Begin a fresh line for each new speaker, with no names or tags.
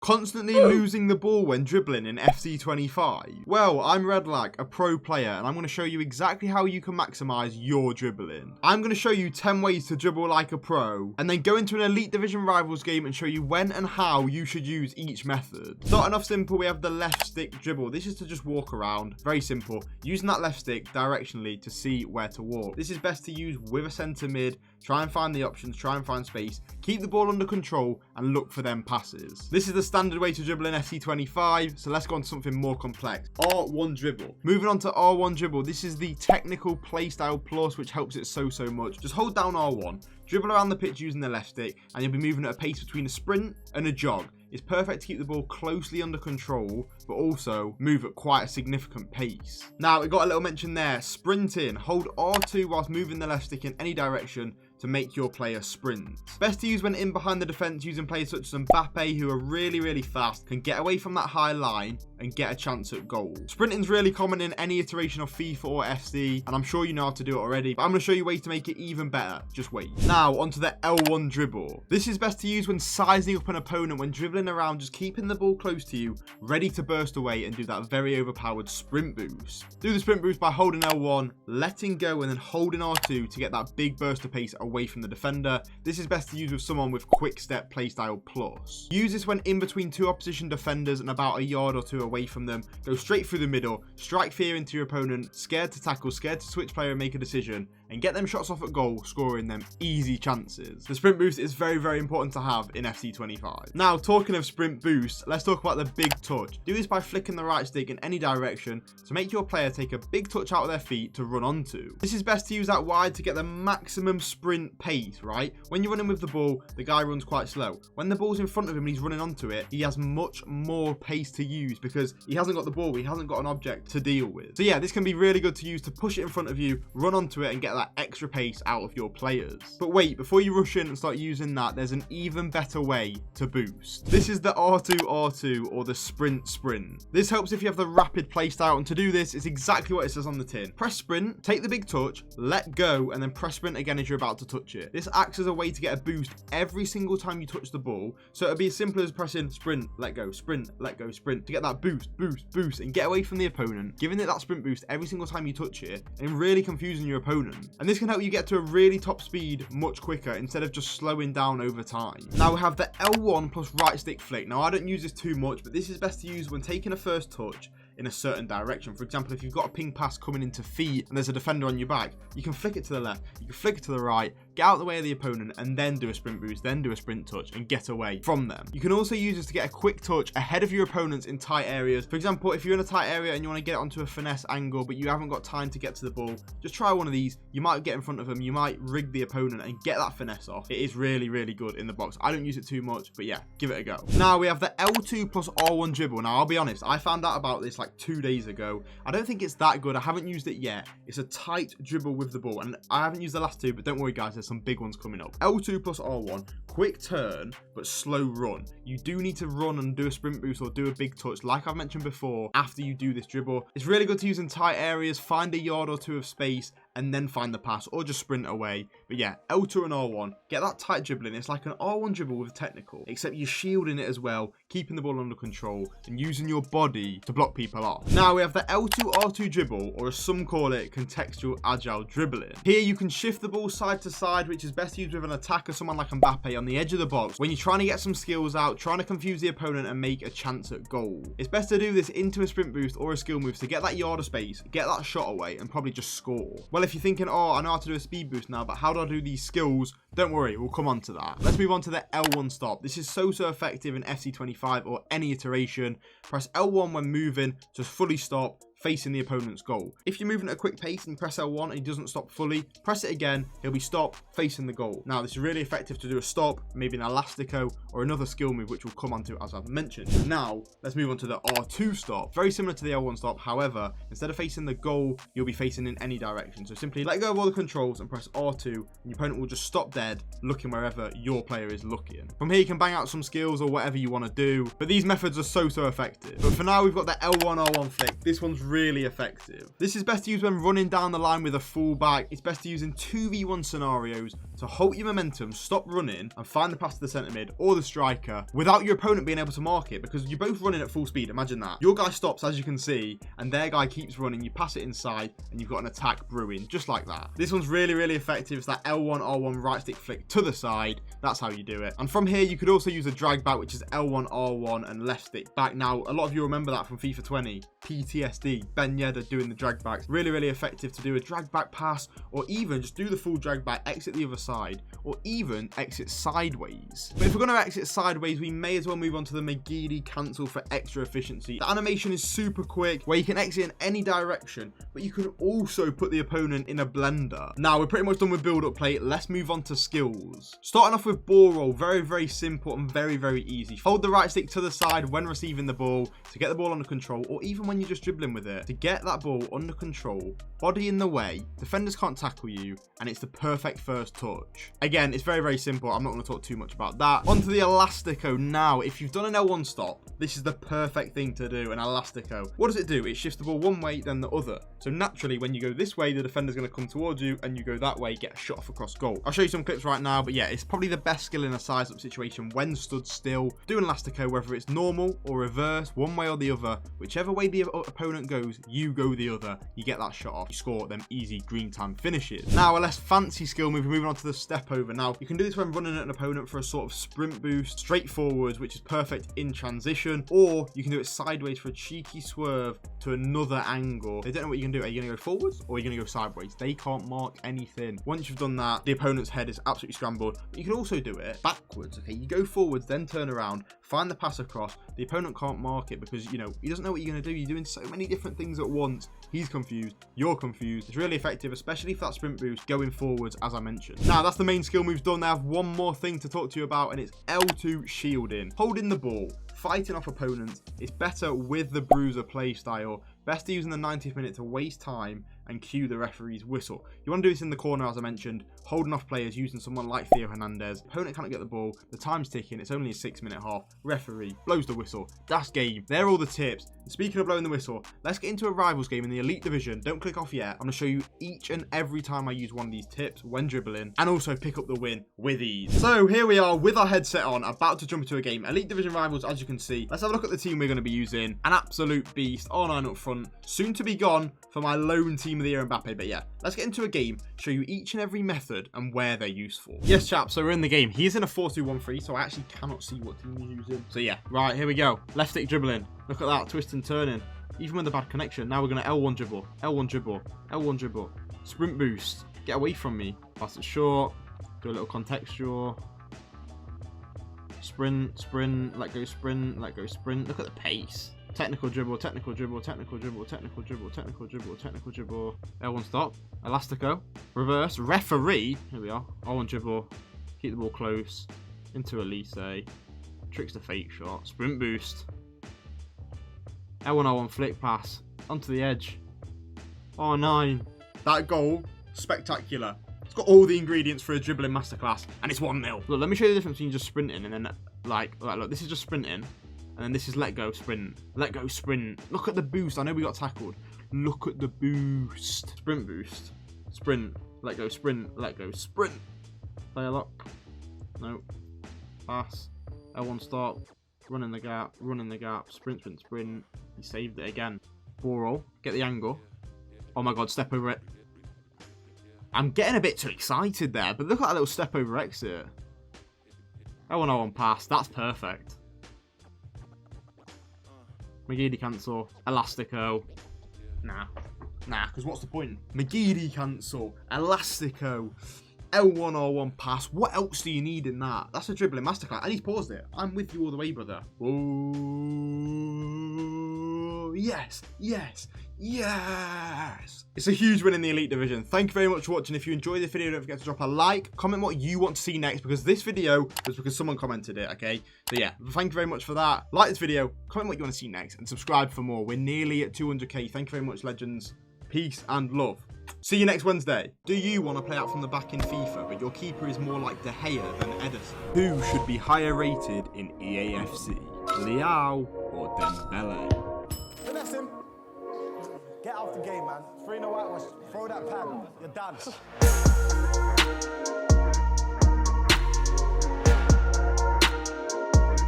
Constantly losing the ball when dribbling in FC25? Well, I'm RedLac, a pro player, and I'm going to show you exactly how you can maximize your dribbling. I'm going to show you 10 ways to dribble like a pro, and then go into an Elite Division Rivals game and show you when and how you should use each method. Starting off simple, we have the left stick dribble. This is to just walk around, very simple, using that left stick directionally to see where to walk. This is best to use with a centre mid. Try and find the options, try and find space, keep the ball under control, and look for them passes. This is the standard way to dribble in FC25, so let's go on to something more complex. R1 Dribble. Moving on to R1 Dribble, this is the technical playstyle plus, which helps it so much. Just hold down R1, dribble around the pitch using the left stick, and you'll be moving at a pace between a sprint and a jog. It's perfect to keep the ball closely under control, but also move at quite a significant pace. Now, we got a little mention there, sprinting. Hold R2 whilst moving the left stick in any direction to make your player sprint. Best to use when in behind the defence, using players such as Mbappe, who are really fast, can get away from that high line and get a chance at goal. Sprinting's really common in any iteration of FIFA or FC, and I'm sure you know how to do it already, but I'm going to show you ways to make it even better. Just wait. Now, onto the L1 Dribble. This is best to use when sizing up an opponent, when dribbling around, just keeping the ball close to you, ready to burst away and do that very overpowered sprint boost. Do the sprint boost by holding L1, letting go, and then holding R2 to get that big burst of pace away from the defender. This is best to use with someone with quick step playstyle plus. Use this when in between two opposition defenders and about a yard or two away from them. Go straight through the middle, strike fear into your opponent, scared to tackle, scared to switch player and make a decision, and get them shots off at goal, scoring them easy chances. The sprint boost is very important to have in FC25. Now, talking of sprint boost, let's talk about the big touch. Do this by flicking the right stick in any direction to make your player take a big touch out of their feet to run onto. This is best to use out wide to get the maximum sprint pace, right? When you're running with the ball, the guy runs quite slow. When the ball's in front of him and he's running onto it, he has much more pace to use because he hasn't got the ball, he hasn't got an object to deal with. So yeah, this can be really good to use to push it in front of you, run onto it, and get that extra pace out of your players. But wait, before you rush in and start using that, there's an even better way to boost. This is the R2 or the sprint. This helps if you have the rapid playstyle, and to do this, it's exactly what it says on the tin. Press sprint, take the big touch, let go, and then press sprint again as you're about to touch it. This acts as a way to get a boost every single time you touch the ball, so it'll be as simple as pressing sprint, let go, sprint, let go, sprint to get that boost, and get away from the opponent, giving it that sprint boost every single time you touch it, and really confusing your opponent. And this can help you get to a really top speed much quicker instead of just slowing down over time. Now we have the L1 plus right stick flick. Now I don't use this too much, but this is best to use when taking a first touch in a certain direction. For example, if you've got a ping pass coming into feet and there's a defender on your back, you can flick it to the left, you can flick it to the right, get out of the way of the opponent, and then do a sprint boost, then do a sprint touch and get away from them. You can also use this to get a quick touch ahead of your opponents in tight areas. For example, if you're in a tight area and you want to get it onto a finesse angle but you haven't got time to get to the ball, just try one of these. You might get in front of them, you might rig the opponent and get that finesse off. It is really good in the box. I don't use it too much, but yeah, give it a go. Now we have the L2 plus R1 dribble. Now I'll be honest, I found out about this like 2 days ago. I don't think it's that good. I haven't used it yet. It's a tight dribble with the ball, and I haven't used the last two, but don't worry guys, there's some big ones coming up. L2 plus R1, quick turn but slow run. You do need to run and do a sprint boost or do a big touch like I've mentioned before after you do this dribble. It's really good to use in tight areas, find a yard or two of space and then find the pass or just sprint away. But yeah, L2 and R1, get that tight dribbling. It's like an R1 dribble with technical, except you're shielding it as well, keeping the ball under control and using your body to block people off. Now we have the L2 R2 dribble, or as some call it, contextual agile dribbling. Here you can shift the ball side to side, which is best used with an attacker, someone like Mbappe on the edge of the box, when you're trying to get some skills out, trying to confuse the opponent and make a chance at goal. It's best to do this into a sprint boost or a skill move to get that yard of space, get that shot away and probably just score. Well, if you're thinking, oh, I know how to do a speed boost now, but how do I do these skills? Don't worry, we'll come on to that. Let's move on to the L1 stop. This is so effective in FC25 or any iteration. Press L1 when moving to fully stop, facing the opponent's goal. If you're moving at a quick pace and press L1 and he doesn't stop fully, press it again, he'll be stopped facing the goal. Now this is really effective to do a stop, maybe an Elastico or another skill move which we'll come on to as I've mentioned. Now let's move on to the R2 stop. Very similar to the L1 stop, however, instead of facing the goal, you'll be facing in any direction. So simply let go of all the controls and press R2 and your opponent will just stop dead, looking wherever your player is looking. From here you can bang out some skills or whatever you want to do, but these methods are so effective. But for now we've got the L1 R1 flick. This one's really effective. This is best to use when running down the line with a fullback. It's best to use in 2v1 scenarios to halt your momentum, stop running, and find the pass to the centre mid or the striker without your opponent being able to mark it, because you're both running at full speed. Imagine that. Your guy stops, as you can see, and their guy keeps running. You pass it inside, and you've got an attack brewing, just like that. This one's really, really effective. It's that L1, R1 right stick flick to the side. That's how you do it. And from here, you could also use a drag back, which is L1, R1, and left stick back. Now, a lot of you remember that from FIFA 20. PTSD, Ben Yedder doing the drag backs. Really, really effective to do a drag back pass, or even just do the full drag back, exit the other side, or even exit sideways. But if we're going to exit sideways, we may as well move on to the McGeady Cancel for extra efficiency. The animation is super quick, where you can exit in any direction, but you can also put the opponent in a blender. Now, we're pretty much done with build-up play. Let's move on to skills. Starting off with ball roll, very, very simple and very, very easy. Fold the right stick to the side when receiving the ball to get the ball under control, or even when you're just dribbling with it. To get that ball under control, body in the way, defenders can't tackle you, and it's the perfect first touch. Again, it's very, very simple. I'm not going to talk too much about that. Onto the Elastico. Now, if you've done an L1 stop, this is the perfect thing to do, an Elastico. What does it do? It shifts the ball one way, then the other. So naturally, when you go this way, the defender's going to come towards you, and you go that way, get a shot off across goal. I'll show you some clips right now, but yeah, it's probably the best skill in a size-up situation when stood still. Do an Elastico, whether it's normal or reverse, one way or the other. Whichever way the opponent goes, you go the other. You get that shot off. You score them easy green time finishes. Now, a less fancy skill move, moving on to the Stepover. Now, you can do this when running at an opponent for a sort of sprint boost, straight forwards, which is perfect in transition, or you can do it sideways for a cheeky swerve to another angle. They don't know what you can do. Are you going to go forwards or are you going to go sideways? They can't mark anything. Once you've done that, the opponent's head is absolutely scrambled. But you can also do it backwards. Okay, you go forwards, then turn around, find the pass across. The opponent can't mark it because, you know, he doesn't know what you're going to do. You're doing so many different things at once. He's confused. You're confused. It's really effective, especially for that sprint boost going forwards, as I mentioned. Now, that's the main skill moves done. I have one more thing to talk to you about, and it's L2 shielding. Holding the ball, fighting off opponents. It's better with the bruiser play style. Best to use in the 90th minute to waste time and cue the referee's whistle. You want to do this in the corner, as I mentioned, holding off players using someone like Theo Hernandez. Opponent can't get the ball, the time's ticking, it's only a 6-minute half. Referee blows the whistle. That's game. They're all the tips. And speaking of blowing the whistle, let's get into a rivals game in the Elite Division. Don't click off yet. I'm going to show you each and every time I use one of these tips when dribbling, and also pick up the win with ease. So here we are with our headset on, about to jump into a game. Elite Division rivals, as you can see. Let's have a look at the team we're going to be using. An absolute beast, R9 up front, soon to be gone for my lone team of the year, Mbappe. But yeah, let's get into a game, show you each and every method and where they're useful. Yes, chaps, so we're in the game. He's in a 4-2-1-3, so I actually cannot see what team he's using. So yeah, right, here we go. Left stick dribbling. Look at that, twist and turning. Even with a bad connection. Now we're going to L1 dribble, L1 dribble, L1 dribble. Sprint boost. Get away from me. Pass it short. Do a little contextual. Sprint, sprint, let go sprint, let go sprint. Look at the pace. Technical dribble, technical dribble, technical dribble, technical dribble, technical dribble, technical dribble. L1 stop. Elastico. Reverse. Referee. Here we are. R1 dribble. Keep the ball close. Into Elise. Tricks the fake shot. Sprint boost. L1 R1 flick pass. Onto the edge. R9. That goal. Spectacular. It's got all the ingredients for a dribbling masterclass. And it's 1-0. Look, let me show you the difference between just sprinting and then like look, this is just sprinting. And then this is let go sprint. Let go sprint. Look at the boost. I know we got tackled. Look at the boost. Sprint boost. Sprint. Let go sprint. Let go sprint. Player lock. No. Pass. L1 stop. Run in the gap. Run in the gap. Sprint, sprint, sprint. He saved it again. Ball roll. Get the angle. Oh my god, step over it. I'm getting a bit too excited there, but look at that little step over exit. L1 R1 pass. That's perfect. McGeady Cancel, Elastico. Nah, because what's the point? McGeady Cancel, Elastico, L1 R1 pass. What else do you need in that? That's a dribbling masterclass. And he's paused it. I'm with you all the way, brother. Oh, yes, yes, yes. It's a huge win in the Elite Division. Thank you very much for watching. If you enjoyed this video, don't forget to drop a like, comment what you want to see next, because this video was because someone commented it, okay? So yeah, thank you very much for that. Like this video, comment what you want to see next, and subscribe for more. We're nearly at 200k. Thank you very much, legends. Peace and love. See you next Wednesday. Do you want to play out from the back in FIFA, but your keeper is more like De Gea than Ederson? Who should be higher rated in EAFC? Leao or Dembele?
Finesse him. Get out the game, man. 3-0 whitewash. Throw that pad. You're done.